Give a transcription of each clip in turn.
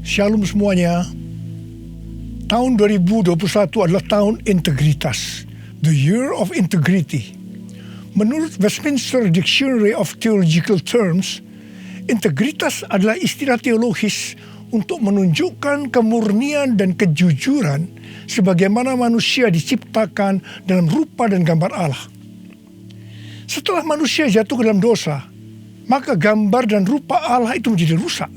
Shalom semuanya. Tahun 2021 adalah tahun integritas, the year of integrity. Menurut Westminster Dictionary of Theological Terms, integritas adalah istilah teologis untuk menunjukkan kemurnian dan kejujuran sebagaimana manusia diciptakan dalam rupa dan gambar Allah. Setelah manusia jatuh ke dalam dosa, maka gambar dan rupa Allah itu menjadi rusak.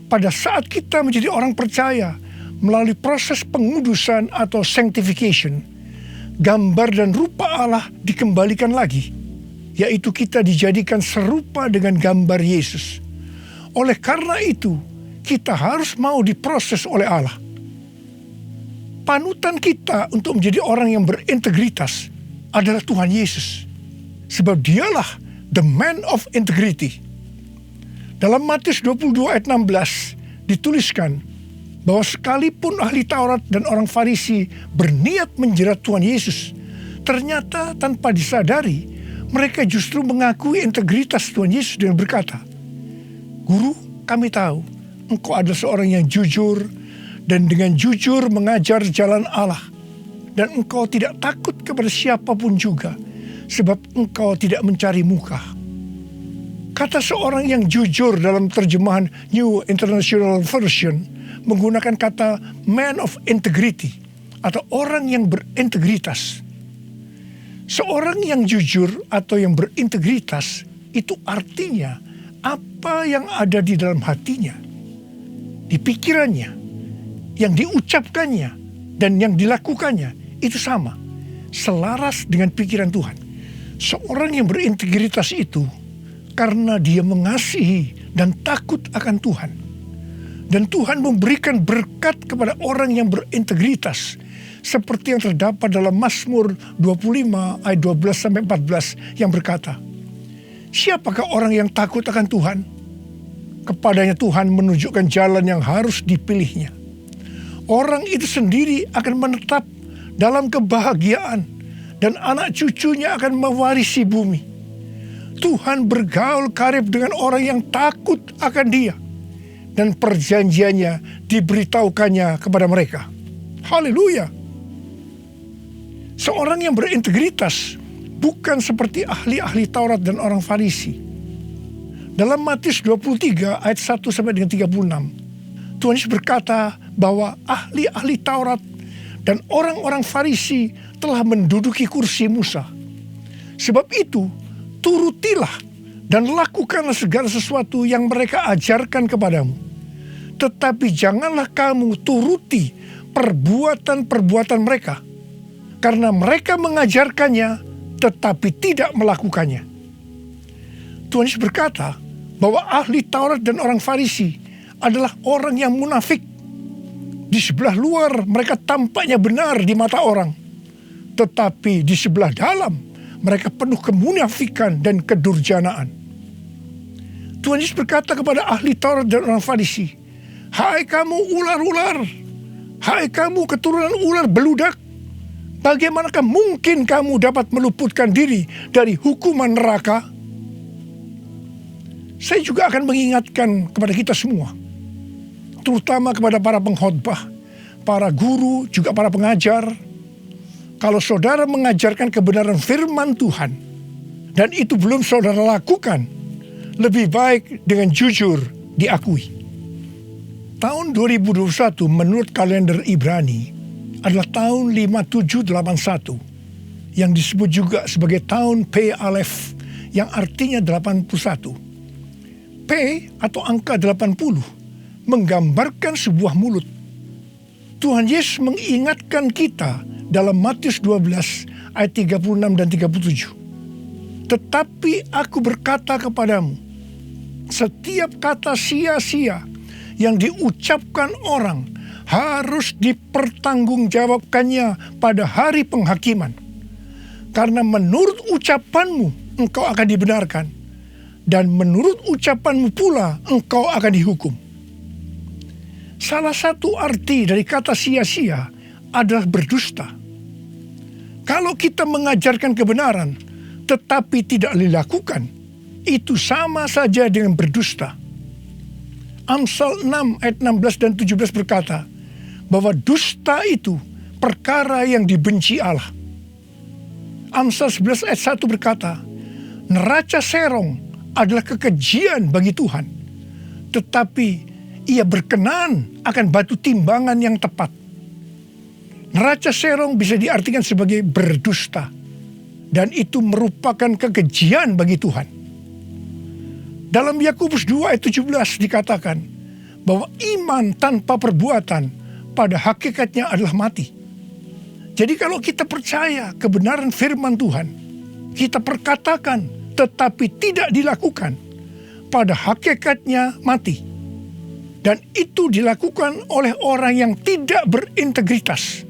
Pada saat kita menjadi orang percaya melalui proses pengudusan atau sanctification, gambar dan rupa Allah dikembalikan lagi, yaitu kita dijadikan serupa dengan gambar Yesus. Oleh karena itu, kita harus mau diproses oleh Allah. Panutan kita untuk menjadi orang yang berintegritas adalah Tuhan Yesus, sebab dialah the man of integrity. Dalam Matius 22 ayat 16 dituliskan bahwa sekalipun ahli Taurat dan orang Farisi berniat menjerat Tuhan Yesus, ternyata tanpa disadari mereka justru mengakui integritas Tuhan Yesus dengan berkata, "Guru, kami tahu Engkau adalah seorang yang jujur dan dengan jujur mengajar jalan Allah, dan Engkau tidak takut kepada siapapun juga, sebab Engkau tidak mencari muka." Kata seorang yang jujur dalam terjemahan New International Version menggunakan kata man of integrity atau orang yang berintegritas. Seorang yang jujur atau yang berintegritas itu artinya apa yang ada di dalam hatinya, di pikirannya, yang diucapkannya dan yang dilakukannya itu sama, selaras dengan pikiran Tuhan. Seorang yang berintegritas itu karena dia mengasihi dan takut akan Tuhan. Dan Tuhan memberikan berkat kepada orang yang berintegritas, seperti yang terdapat dalam Mazmur 25 ayat 12-14 yang berkata, "Siapakah orang yang takut akan Tuhan? Kepadanya Tuhan menunjukkan jalan yang harus dipilihnya. Orang itu sendiri akan menetap dalam kebahagiaan, dan anak cucunya akan mewarisi bumi. Tuhan bergaul karib dengan orang yang takut akan Dia, dan perjanjiannya diberitahukannya kepada mereka." Haleluya! Seorang yang berintegritas bukan seperti ahli-ahli Taurat dan orang Farisi. Dalam Matius 23 ayat 1 sampai dengan 36, Tuhan Yesus berkata bahwa ahli-ahli Taurat dan orang-orang Farisi telah menduduki kursi Musa. Sebab itu, turutilah dan lakukanlah segala sesuatu yang mereka ajarkan kepadamu. Tetapi janganlah kamu turuti perbuatan-perbuatan mereka, karena mereka mengajarkannya tetapi tidak melakukannya. Tuhan Yesus berkata bahwa ahli Taurat dan orang Farisi adalah orang yang munafik. Di sebelah luar mereka tampaknya benar di mata orang, tetapi di sebelah dalam mereka penuh kemunafikan dan kedurjanaan. Tuhan Yesus berkata kepada ahli Taurat dan orang Farisi, "Hai kamu ular-ular, hai kamu keturunan ular beludak, bagaimanakah mungkin kamu dapat meluputkan diri dari hukuman neraka?" Saya juga akan mengingatkan kepada kita semua, terutama kepada para pengkhotbah, para guru, juga para pengajar. Kalau saudara mengajarkan kebenaran firman Tuhan dan itu belum saudara lakukan, lebih baik dengan jujur diakui. Tahun 2021 menurut kalender Ibrani adalah tahun 5781 yang disebut juga sebagai tahun P Aleph, yang artinya 81. P atau angka 80 menggambarkan sebuah mulut. Tuhan Yesus mengingatkan kita dalam Matius 12 ayat 36 dan 37. "Tetapi aku berkata kepadamu, setiap kata sia-sia yang diucapkan orang harus dipertanggungjawabkannya pada hari penghakiman. Karena menurut ucapanmu engkau akan dibenarkan, dan menurut ucapanmu pula engkau akan dihukum." Salah satu arti dari kata sia-sia adalah berdusta. Kalau kita mengajarkan kebenaran tetapi tidak dilakukan, itu sama saja dengan berdusta. Amsal 6 ayat 16 dan 17 berkata bahwa dusta itu perkara yang dibenci Allah. Amsal 11 ayat 1 berkata, neraca serong adalah kekejian bagi Tuhan, tetapi ia berkenan akan batu timbangan yang tepat. Neraca serong bisa diartikan sebagai berdusta, dan itu merupakan kekejian bagi Tuhan. Dalam Yakobus 2 ayat 17 dikatakan bahwa iman tanpa perbuatan pada hakikatnya adalah mati. Jadi kalau kita percaya kebenaran firman Tuhan, kita perkatakan tetapi tidak dilakukan, pada hakikatnya mati. Dan itu dilakukan oleh orang yang tidak berintegritas.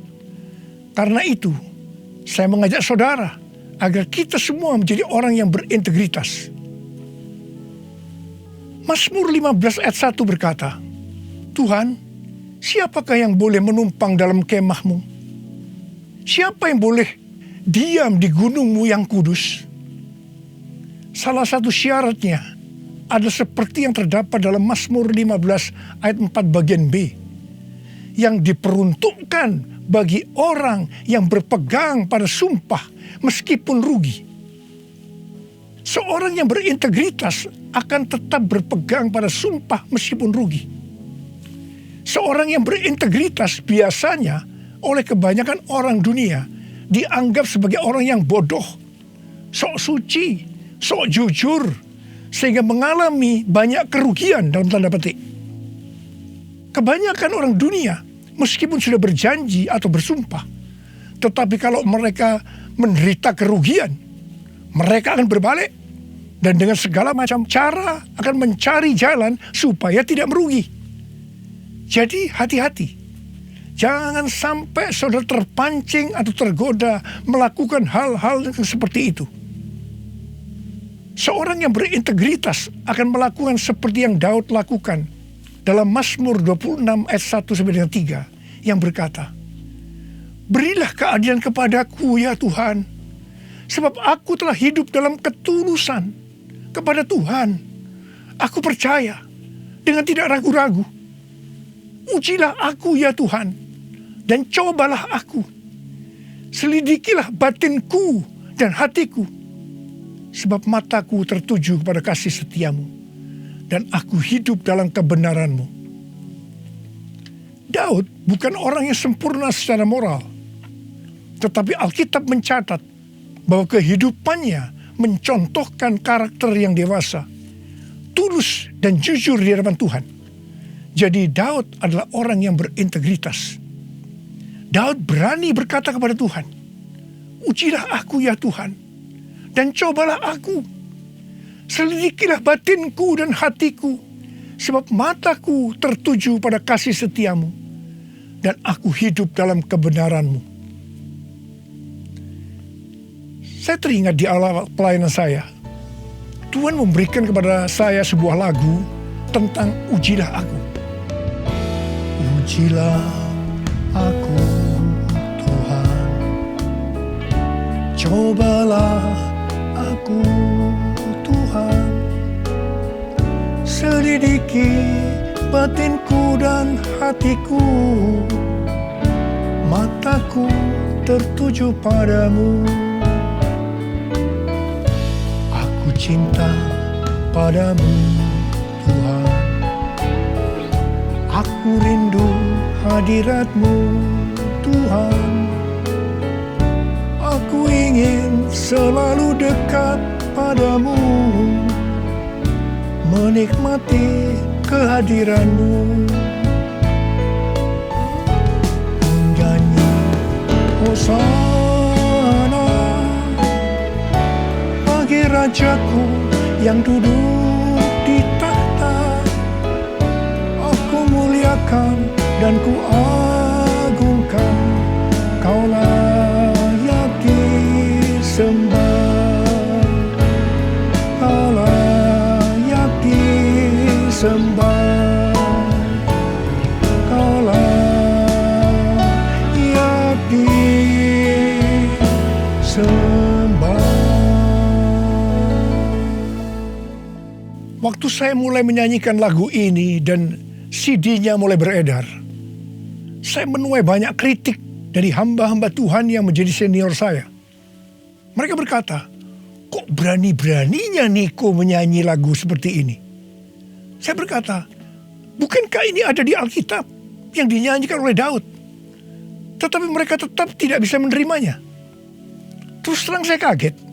Karena itu, saya mengajak saudara agar kita semua menjadi orang yang berintegritas. Mazmur 15 ayat 1 berkata, Tuhan, siapakah yang boleh menumpang dalam kemahmu? Siapa yang boleh diam di gunungmu yang kudus? Salah satu syaratnya adalah seperti yang terdapat dalam Mazmur 15 ayat 4 bagian B, yang diperuntukkan bagi orang yang berpegang pada sumpah meskipun rugi. Seorang yang berintegritas akan tetap berpegang pada sumpah meskipun rugi. Seorang yang berintegritas biasanya oleh kebanyakan orang dunia dianggap sebagai orang yang bodoh, sok suci, sok jujur, sehingga mengalami banyak kerugian dalam tanda petik. Kebanyakan orang dunia meskipun sudah berjanji atau bersumpah, tetapi kalau mereka menderita kerugian, mereka akan berbalik dan dengan segala macam cara akan mencari jalan supaya tidak merugi. Jadi hati-hati. Jangan sampai saudara terpancing atau tergoda melakukan hal-hal yang seperti itu. Seorang yang berintegritas akan melakukan seperti yang Daud lakukan dalam Mazmur 26 ayat 1-3 yang berkata, berilah keadilan kepadaku ya Tuhan, sebab aku telah hidup dalam ketulusan kepada Tuhan. Aku percaya dengan tidak ragu-ragu. Ujilah aku ya Tuhan, dan cobalah aku. Selidikilah batinku dan hatiku, sebab mataku tertuju kepada kasih setiamu, dan aku hidup dalam kebenaranmu. Daud bukan orang yang sempurna secara moral, tetapi Alkitab mencatat bahwa kehidupannya mencontohkan karakter yang dewasa, tulus dan jujur di hadapan Tuhan. Jadi Daud adalah orang yang berintegritas. Daud berani berkata kepada Tuhan, ujilah aku ya Tuhan, dan cobalah aku. Selidikilah batinku dan hatiku, sebab mataku tertuju pada kasih setiamu, dan aku hidup dalam kebenaranmu. Saya teringat di awal pelayanan saya, Tuhan memberikan kepada saya sebuah lagu tentang ujilah aku. Ujilah aku Tuhan, cobalah aku Tuhan, selidiki batinku dan hatiku, mataku tertuju padamu. Aku cinta padamu Tuhan, aku rindu hadiratmu Tuhan, aku ingin selalu dekat padamu, menikmati kehadiranmu. Menyanyi Hosana bagi Rajaku yang duduk di tahta. Aku muliakan dan ku agungkan, kau layak disembah, kau layak disembah, kau layak disembah. Waktu saya mulai menyanyikan lagu ini dan CD-nya mulai beredar, saya menuai banyak kritik dari hamba-hamba Tuhan yang menjadi senior saya. Mereka berkata, kok berani-beraninya Niko menyanyi lagu seperti ini? Saya berkata, bukankah ini ada di Alkitab yang dinyanyikan oleh Daud? Tetapi mereka tetap tidak bisa menerimanya. Terus terang saya kaget.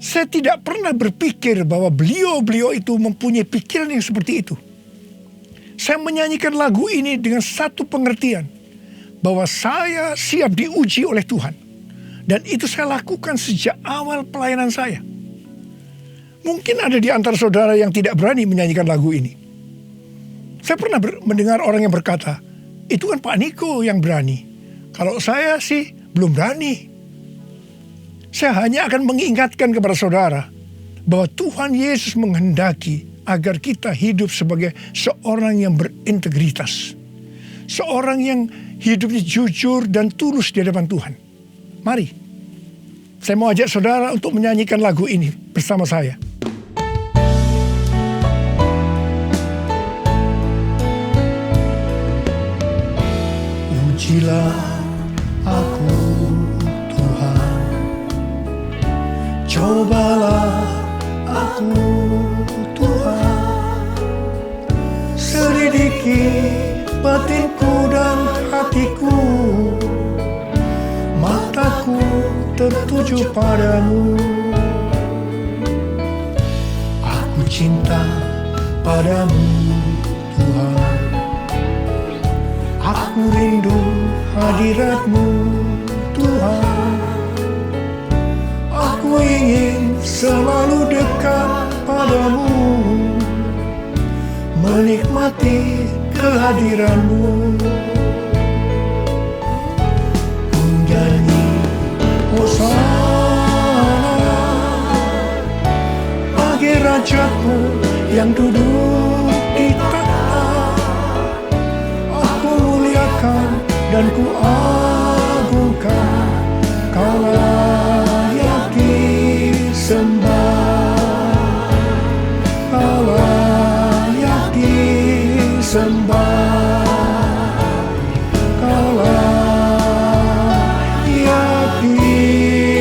Saya tidak pernah berpikir bahwa beliau-beliau itu mempunyai pikiran yang seperti itu. Saya menyanyikan lagu ini dengan satu pengertian, bahwa saya siap diuji oleh Tuhan. Dan itu saya lakukan sejak awal pelayanan saya. Mungkin ada di antara saudara yang tidak berani menyanyikan lagu ini. Saya pernah mendengar orang yang berkata, itu kan Pak Niko yang berani. Kalau saya sih belum berani. Saya hanya akan mengingatkan kepada saudara bahwa Tuhan Yesus menghendaki agar kita hidup sebagai seorang yang berintegritas. Seorang yang hidupnya jujur dan tulus di hadapan Tuhan. Mari, saya mau ajak saudara untuk menyanyikan lagu ini bersama saya. Ujilah aku, Tuhan, cobalah aku, Tuhan, selidiki batinku dan hatiku, mataku tertuju padamu. Aku cinta padamu, Tuhan. Aku rindu hadirat-Mu, Tuhan. Aku ingin selalu dekat padamu, menikmati kehadiran-Mu. Menyanyi Hosana bagi Rajaku yang duduk di tahta. Aku muliakan dan ku agungkan, Kau layak disembah, Kau layak disembah, Kau layak disembah.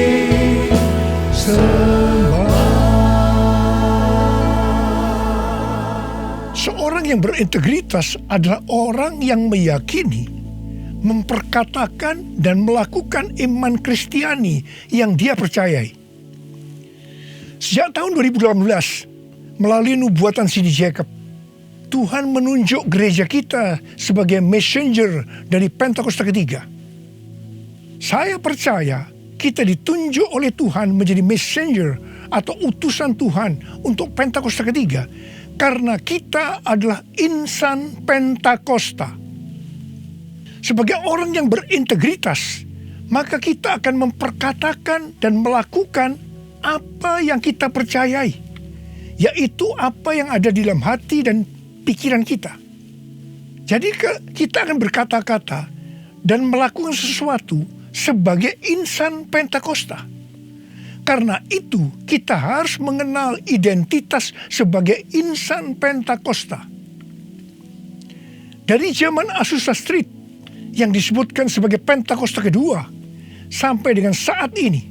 Seorang yang berintegritas adalah orang yang meyakini, memperkatakan dan melakukan iman Kristiani yang dia percayai. Sejak tahun 2018, melalui nubuatan C.D. Jacob, Tuhan menunjuk gereja kita sebagai messenger dari Pentakosta ketiga. Saya percaya kita ditunjuk oleh Tuhan menjadi messenger atau utusan Tuhan untuk Pentakosta ketiga karena kita adalah insan Pentakosta. Sebagai orang yang berintegritas, maka kita akan memperkatakan dan melakukan apa yang kita percayai, yaitu apa yang ada di dalam hati dan pikiran kita. Jadi kita akan berkata-kata dan melakukan sesuatu sebagai insan Pentakosta. Karena itu kita harus mengenal identitas sebagai insan Pentakosta. Dari zaman Azusa Street yang disebutkan sebagai Pentakosta kedua sampai dengan saat ini,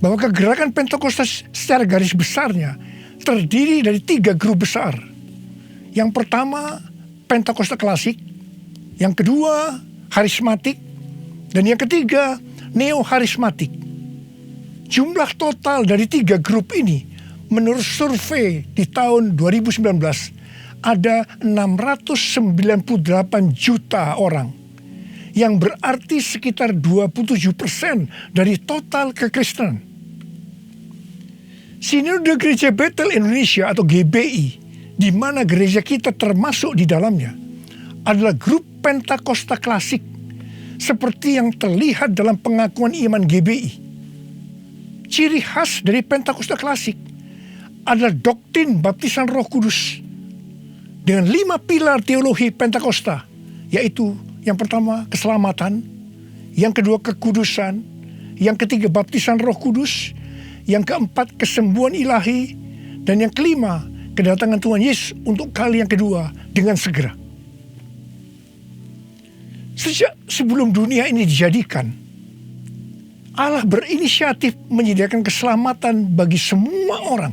bahwa kegerakan Pentakosta secara garis besarnya terdiri dari 3 grup besar. Yang pertama Pentakosta klasik, yang kedua harismatik, dan yang ketiga neo-harismatik. Jumlah total dari 3 grup ini menurut survei di tahun 2019 ada 698 juta orang, yang berarti sekitar 27% dari total kekristenan. Sinode Gereja Bethel Indonesia atau GBI, di mana gereja kita termasuk di dalamnya, adalah grup Pentakosta klasik, seperti yang terlihat dalam pengakuan iman GBI. Ciri khas dari Pentakosta klasik adalah doktrin baptisan Roh Kudus dengan 5 pilar teologi Pentakosta, yaitu yang pertama keselamatan, yang kedua kekudusan, yang ketiga baptisan Roh Kudus, yang keempat kesembuhan ilahi, dan yang kelima kedatangan Tuhan Yesus untuk kali yang kedua dengan segera. Sejak sebelum dunia ini dijadikan, Allah berinisiatif menyediakan keselamatan bagi semua orang.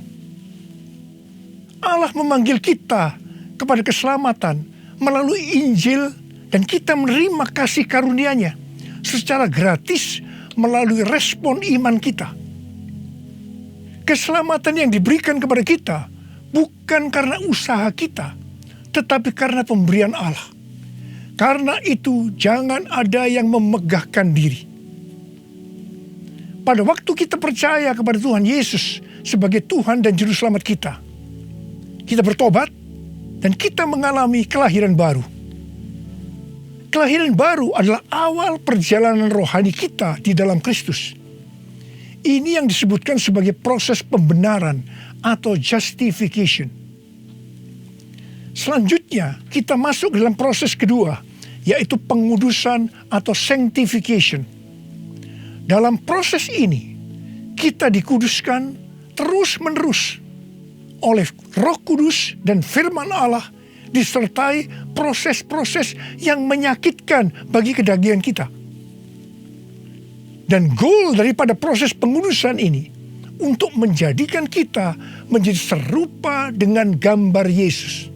Allah memanggil kita kepada keselamatan melalui Injil, dan kita menerima kasih karunia-Nya secara gratis melalui respon iman kita. Keselamatan yang diberikan kepada kita bukan karena usaha kita, tetapi karena pemberian Allah. Karena itu jangan ada yang memegahkan diri. Pada waktu kita percaya kepada Tuhan Yesus sebagai Tuhan dan Juru Selamat kita bertobat dan kita mengalami kelahiran baru. Kelahiran baru adalah awal perjalanan rohani kita di dalam Kristus. Ini yang disebutkan sebagai proses pembenaran atau justification. Selanjutnya kita masuk dalam proses kedua, yaitu pengudusan atau sanctification. Dalam proses ini kita dikuduskan terus-menerus oleh Roh Kudus dan firman Allah, disertai proses-proses yang menyakitkan bagi kedagingan kita. Dan goal daripada proses pengudusan ini untuk menjadikan kita menjadi serupa dengan gambar Yesus.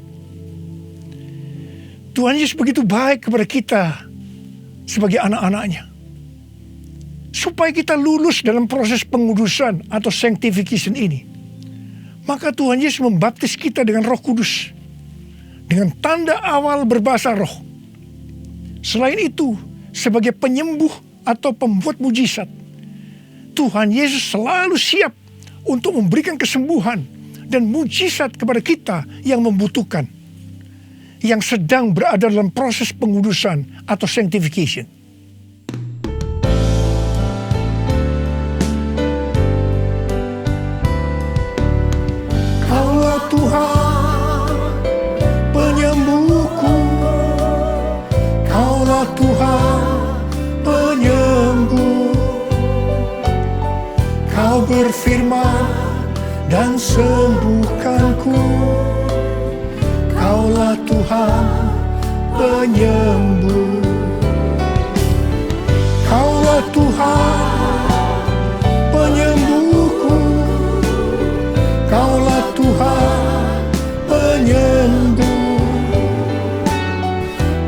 Tuhan Yesus begitu baik kepada kita sebagai anak-anaknya, supaya kita lulus dalam proses pengudusan atau sanctification ini. Maka Tuhan Yesus membaptis kita dengan Roh Kudus, dengan tanda awal berbahasa roh. Selain itu, sebagai penyembuh atau pembuat mujizat, Tuhan Yesus selalu siap untuk memberikan kesembuhan dan mujizat kepada kita yang membutuhkan, yang sedang berada dalam proses pengudusan atau sanctification. Kaulah Tuhan penyembuhku, Kaulah Tuhan penyembuh. Kau berfirman dan sembuhkanku. Kaulah Tuhan penyembuh. Kaulah Tuhan penyembuhku. Kaulah Tuhan penyembuh.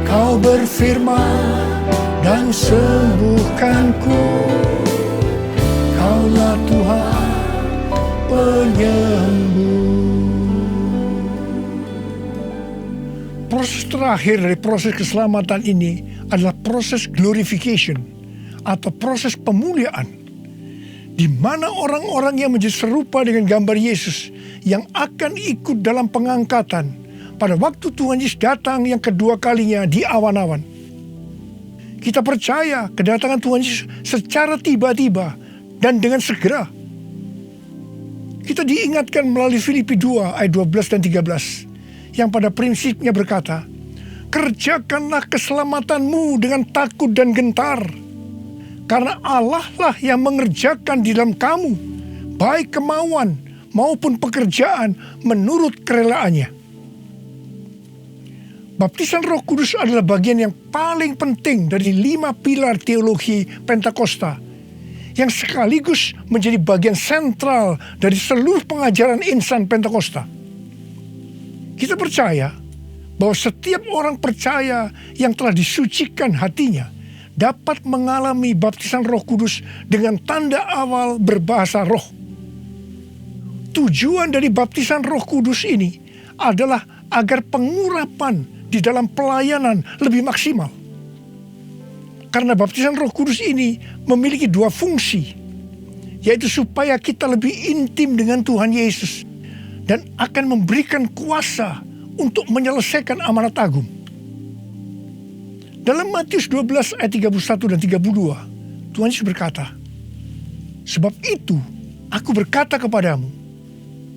Kau berfirman dan sembuhkanku. Kaulah Tuhan penyembuh. Proses terakhir dari proses keselamatan ini adalah proses glorification atau proses pemuliaan, di mana orang-orang yang menjadi serupa dengan gambar Yesus yang akan ikut dalam pengangkatan pada waktu Tuhan Yesus datang yang kedua kalinya di awan-awan. Kita percaya kedatangan Tuhan Yesus secara tiba-tiba dan dengan segera. Kita diingatkan melalui Filipi 2 ayat 12 dan 13. Yang pada prinsipnya berkata, kerjakanlah keselamatanmu dengan takut dan gentar, karena Allah lah yang mengerjakan di dalam kamu, baik kemauan maupun pekerjaan menurut kerelaannya. Baptisan Roh Kudus adalah bagian yang paling penting dari 5 pilar teologi Pentakosta, yang sekaligus menjadi bagian sentral dari seluruh pengajaran insan Pentakosta. Kita percaya bahwa setiap orang percaya yang telah disucikan hatinya dapat mengalami baptisan Roh Kudus dengan tanda awal berbahasa roh. Tujuan dari baptisan Roh Kudus ini adalah agar pengurapan di dalam pelayanan lebih maksimal. Karena baptisan Roh Kudus ini memiliki 2 fungsi, yaitu supaya kita lebih intim dengan Tuhan Yesus dan akan memberikan kuasa untuk menyelesaikan amanat agung. Dalam Matius 12 ayat 31 dan 32, Tuhan Yesus berkata, sebab itu aku berkata kepadamu,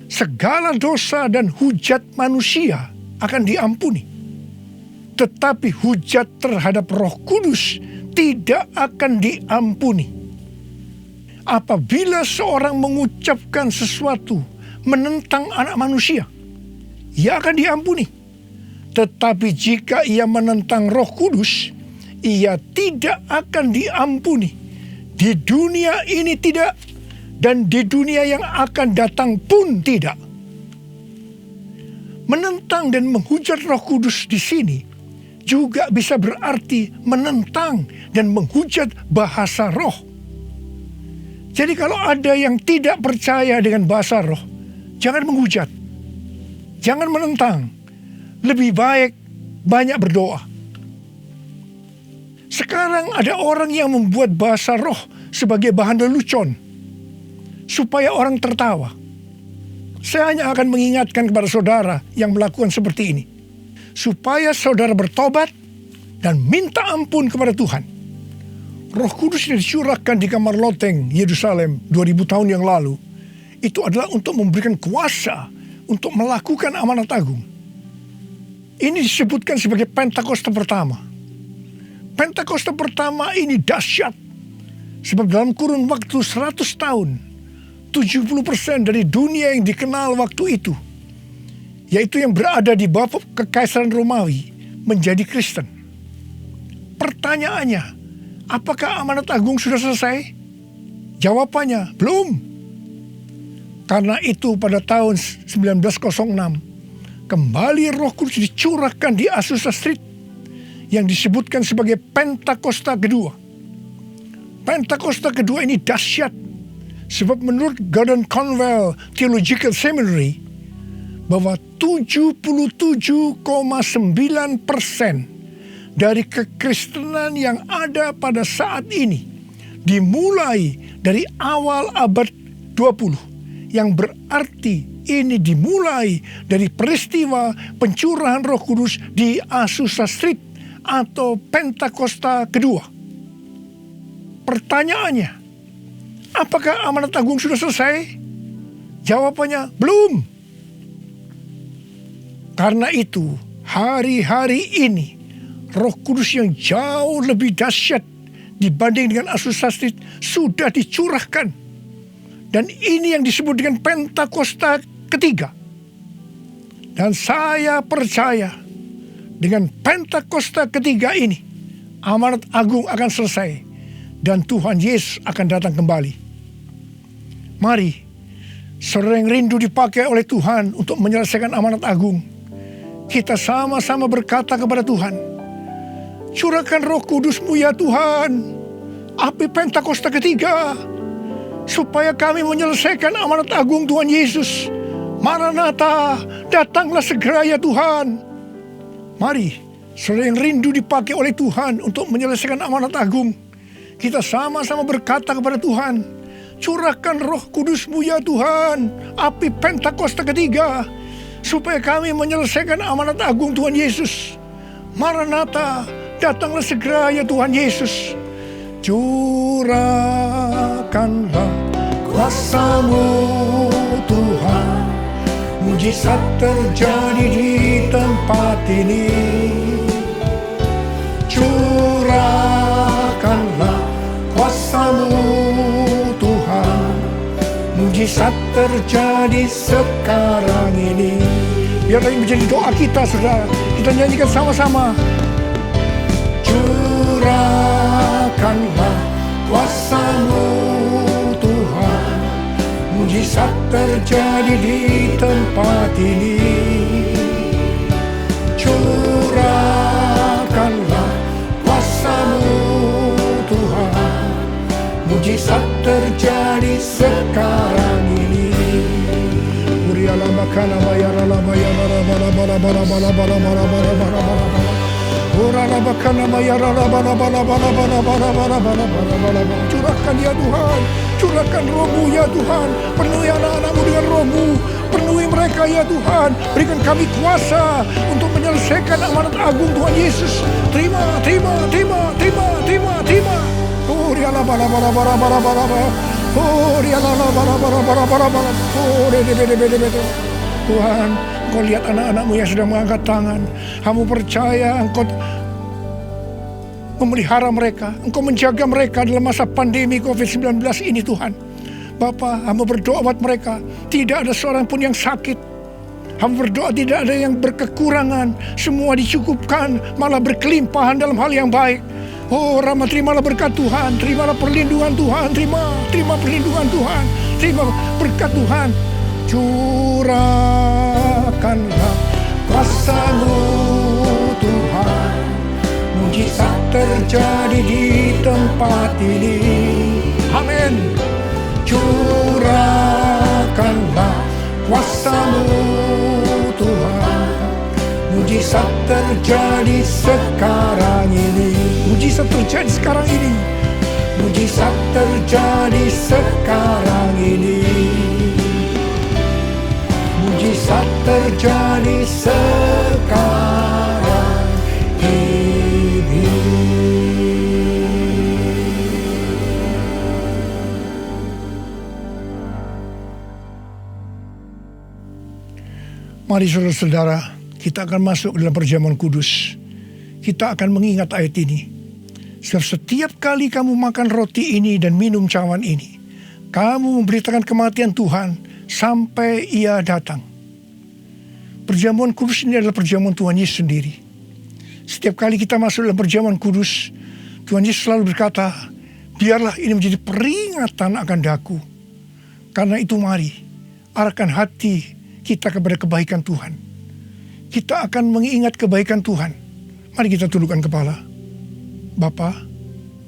segala dosa dan hujat manusia akan diampuni, tetapi hujat terhadap Roh Kudus tidak akan diampuni. Apabila seorang mengucapkan sesuatu menentang anak manusia, ia akan diampuni. Tetapi jika ia menentang Roh Kudus, ia tidak akan diampuni. Di dunia ini tidak, dan di dunia yang akan datang pun tidak. Menentang dan menghujat Roh Kudus di sini juga bisa berarti menentang dan menghujat bahasa roh. Jadi kalau ada yang tidak percaya dengan bahasa roh, jangan menghujat, jangan menentang. Lebih baik banyak berdoa. Sekarang ada orang yang membuat bahasa roh sebagai bahan lelucon supaya orang tertawa. Saya hanya akan mengingatkan kepada saudara yang melakukan seperti ini, supaya saudara bertobat dan minta ampun kepada Tuhan. Roh Kudus yang dicurahkan di kamar loteng Yerusalem 2000 tahun yang lalu, itu adalah untuk memberikan kuasa untuk melakukan amanat agung. Ini disebutkan sebagai Pentakosta pertama. Pentakosta pertama ini dahsyat, sebab dalam kurun waktu 100 tahun, 70% dari dunia yang dikenal waktu itu, yaitu yang berada di bawah kekaisaran Romawi, menjadi Kristen. Pertanyaannya, apakah amanat agung sudah selesai? Jawabannya, belum. Karena itu pada tahun 1906, kembali Roh Kudus dicurahkan di Azusa Street, yang disebutkan sebagai Pentakosta kedua. Pentakosta kedua ini dahsyat, sebab menurut Gordon Conwell Theological Seminary, bahwa 77,9% dari kekristenan yang ada pada saat ini dimulai dari awal abad 20, yang berarti ini dimulai dari peristiwa pencurahan Roh Kudus di Azusa Street atau Pentakosta kedua. Pertanyaannya, apakah amanat agung sudah selesai? Jawabannya, belum. Karena itu, hari-hari ini, Roh Kudus yang jauh lebih dahsyat dibanding dengan Azusa Street sudah dicurahkan. Dan ini yang disebut dengan Pentakosta ketiga. Dan saya percaya dengan Pentakosta ketiga ini, amanat agung akan selesai dan Tuhan Yesus akan datang kembali. Mari, saudara yang rindu dipakai oleh Tuhan untuk menyelesaikan amanat agung, kita sama-sama berkata kepada Tuhan, curahkan Roh Kudus-Mu ya Tuhan, api Pentakosta ketiga, supaya kami menyelesaikan amanat agung Tuhan Yesus. Maranatha, datanglah segera ya Tuhan. Mari, saudara yang rindu dipakai oleh Tuhan untuk menyelesaikan amanat agung, kita sama-sama berkata kepada Tuhan, curahkan Roh Kudus-Mu ya Tuhan, api Pentakosta ketiga, supaya kami menyelesaikan amanat agung Tuhan Yesus. Maranatha, datanglah segera ya Tuhan Yesus. Curahkanlah kuasa-Mu Tuhan, mujizat terjadi di tempat ini. Curahkanlah kuasa-Mu Tuhan, mujizat terjadi sekarang ini. Biarlah ini menjadi doa kita, saudara. Kita nyanyikan sama-sama. Curahkanlah kuasa-Mu Tuhan, mujizat terjadi di tempat ini. Curahkanlah kuasa-Mu Tuhan, mujizat terjadi sekarang ini. Uriala makana bayara la bayara la bala bala bala bala bala bala bala bala bala. Urala bakana bayara la bala bala bala bala bala bala bala bala bala. Curahkan ya Tuhan, curahkan Roh-Mu ya Tuhan, penuhi anak-anak-Mu dengan Roh-Mu, penuhi mereka ya Tuhan, berikan kami kuasa untuk menyelesaikan amanat agung Tuhan Yesus. Terima, terima, terima, terima, terima, terima. Oh, riala bala bala bala bala bala bala. Oh, riala bala bala bala bala bala. Oh, de. Tuhan, Engkau lihat anak-anak-Mu yang sedang mengangkat tangan. Kamu percaya Engkau memelihara mereka, Engkau menjaga mereka dalam masa pandemi COVID-19 ini Tuhan. Bapa, hamba berdoa buat mereka, tidak ada seorang pun yang sakit. Hamba berdoa tidak ada yang berkekurangan, semua dicukupkan, malah berkelimpahan dalam hal yang baik. Oh Rama, terimalah berkat Tuhan, terimalah perlindungan Tuhan, terima perlindungan Tuhan, terima berkat Tuhan. Curahkanlah kuasa-Mu Tuhan, mujizat terjadi di tempat ini. Amin. Curahkanlah kuasa-Mu Tuhan, mujizat terjadi sekarang ini. Mujizat terjadi sekarang ini. Mujizat terjadi sekarang ini. Mujizat terjadi sekarang ini. Mari saudara-saudara, kita akan masuk dalam perjamuan kudus. Kita akan mengingat ayat ini. Sebab setiap kali kamu makan roti ini dan minum cawan ini, kamu memberitakan kematian Tuhan sampai Ia datang. Perjamuan kudus ini adalah perjamuan Tuhan Yesus sendiri. Setiap kali kita masuk dalam perjamuan kudus, Tuhan Yesus selalu berkata, biarlah ini menjadi peringatan akan daku. Karena itu mari, arahkan hati kita kepada kebaikan Tuhan. Kita akan mengingat kebaikan Tuhan. Mari kita tundukkan kepala. Bapa,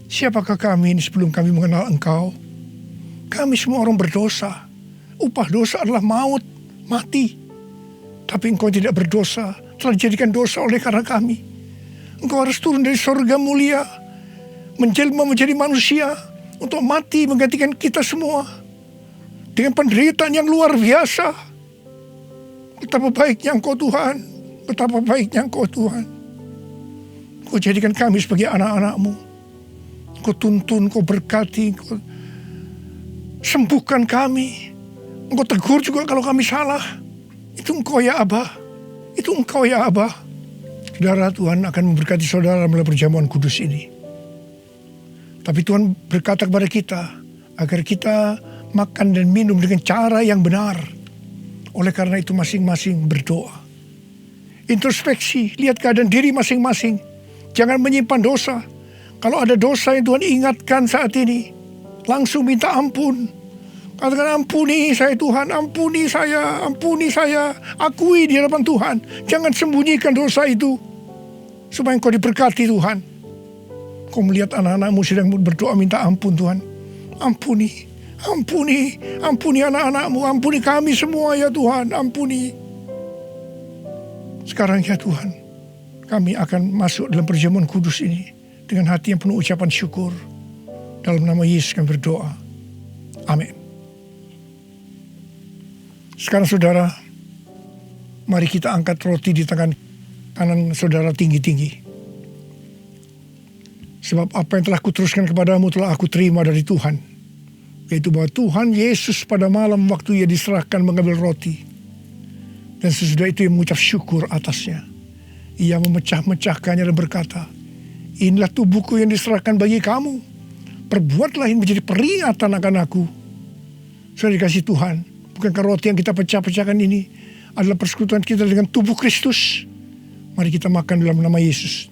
siapakah kami ini sebelum kami mengenal Engkau? Kami semua orang berdosa. Upah dosa adalah maut, mati. Tapi Engkau tidak berdosa, telah dijadikan dosa oleh karena kami. Engkau harus turun dari surga mulia, menjelma menjadi manusia, untuk mati menggantikan kita semua. Dengan penderitaan yang luar biasa. Betapa baiknya Engkau Tuhan, betapa baiknya Engkau Tuhan. Kau jadikan kami sebagai anak-anak-Mu. Kau tuntun, Kau berkati, Kau sembuhkan kami. Engkau tegur juga kalau kami salah. Itu Engkau ya Abah. Itu Engkau ya Abah. Saudara, Tuhan akan memberkati saudara melalui perjamuan kudus ini. Tapi Tuhan berkata kepada kita, agar kita makan dan minum dengan cara yang benar. Oleh karena itu masing-masing berdoa. Introspeksi, lihat keadaan diri masing-masing. Jangan menyimpan dosa. Kalau ada dosa yang Tuhan ingatkan saat ini, langsung minta ampun. Katakan, ampuni saya Tuhan, ampuni saya, akui di hadapan Tuhan. Jangan sembunyikan dosa itu, supaya Engkau diberkati Tuhan. Kau melihat anak-anak-Mu sedang berdoa minta ampun Tuhan. Ampuni anak-anak-Mu, ampuni kami semua ya Tuhan, ampuni. Sekarang ya Tuhan, kami akan masuk dalam perjamuan kudus ini dengan hati yang penuh ucapan syukur. Dalam nama Yesus kami berdoa. Amin. Sekarang saudara, mari kita angkat roti di tangan kanan saudara tinggi-tinggi. Sebab apa yang telah kuteruskan kepadamu telah aku terima dari Tuhan. Yaitu bahwa Tuhan Yesus pada malam waktu Ia diserahkan mengambil roti. Dan sesudah itu Ia mengucap syukur atasnya. Ia memecah-mecahkannya dan berkata, inilah tubuhku yang diserahkan bagi kamu. Perbuatlah ini menjadi peringatan akan aku. Sudah dikasih Tuhan, bukankah roti yang kita pecah-pecahkan ini adalah persekutuan kita dengan tubuh Kristus? Mari kita makan dalam nama Yesus.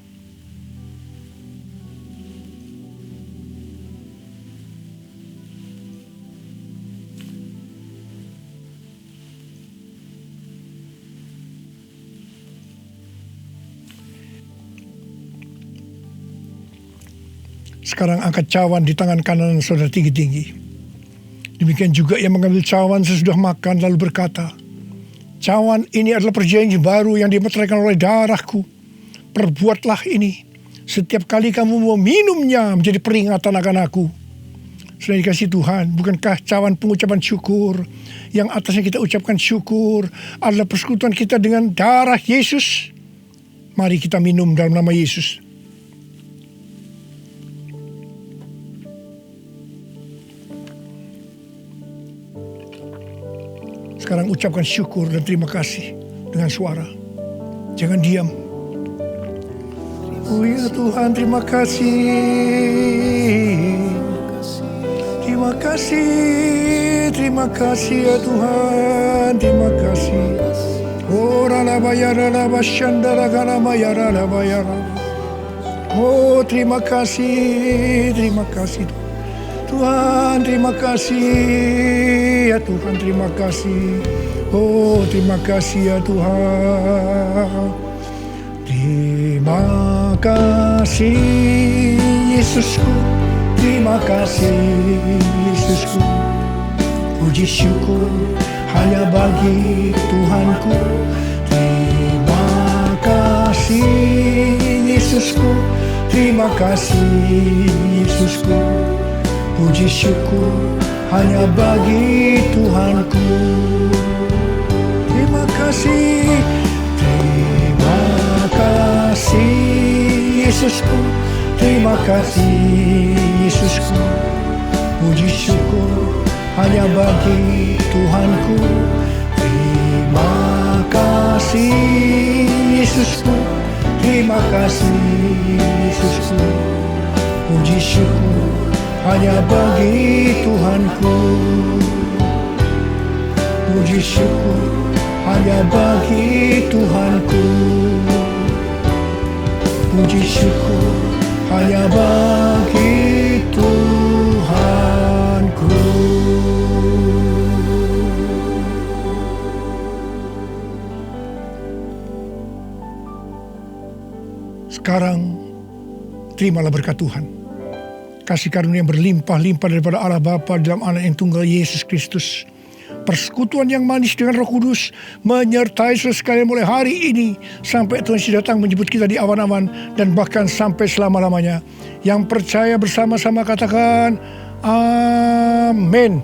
Sekarang angkat cawan di tangan kanan saudara tinggi-tinggi. Demikian juga ia mengambil cawan sesudah makan lalu berkata, cawan ini adalah perjanjian baru yang dimeteraikan oleh darahku. Perbuatlah ini setiap kali kamu meminumnya menjadi peringatan akan aku. Sudah dikasih Tuhan, bukankah cawan pengucapan syukur yang atasnya kita ucapkan syukur adalah persekutuan kita dengan darah Yesus? Mari kita minum dalam nama Yesus. Sekarang ucapkan syukur dan terima kasih dengan suara. Jangan diam. Oh ya Tuhan, terima kasih. Terima kasih ya Tuhan. Terima kasih. Oh, terima kasih Tuhan, terima kasih ya Tuhan, terima kasih. Oh, terima kasih ya Tuhan. Terima kasih Yesusku, terima kasih Yesusku. Puji syukur hanya bagi Tuhanku. Terima kasih Yesusku, terima kasih Yesusku. Puji syukur hanya bagi Tuhanku. Terima kasih, terima kasih Yesusku, terima kasih Yesusku. Puji syukur hanya bagi Tuhanku. Terima kasih Yesusku, terima kasih Yesusku. Puji syukur hanya bagi Tuhanku. Puji syukur hanya bagi Tuhanku. Puji syukur hanya bagi Tuhanku. Sekarang terimalah berkat Tuhan. Kasih karunia yang berlimpah-limpah daripada Allah Bapa dalam Anak yang tunggal Yesus Kristus. Persekutuan yang manis dengan Roh Kudus menyertai saudara sekalian mulai hari ini sampai Tuhan Yesus datang menjemput kita di awan-awan dan bahkan sampai selama-lamanya. Yang percaya bersama-sama katakan amin.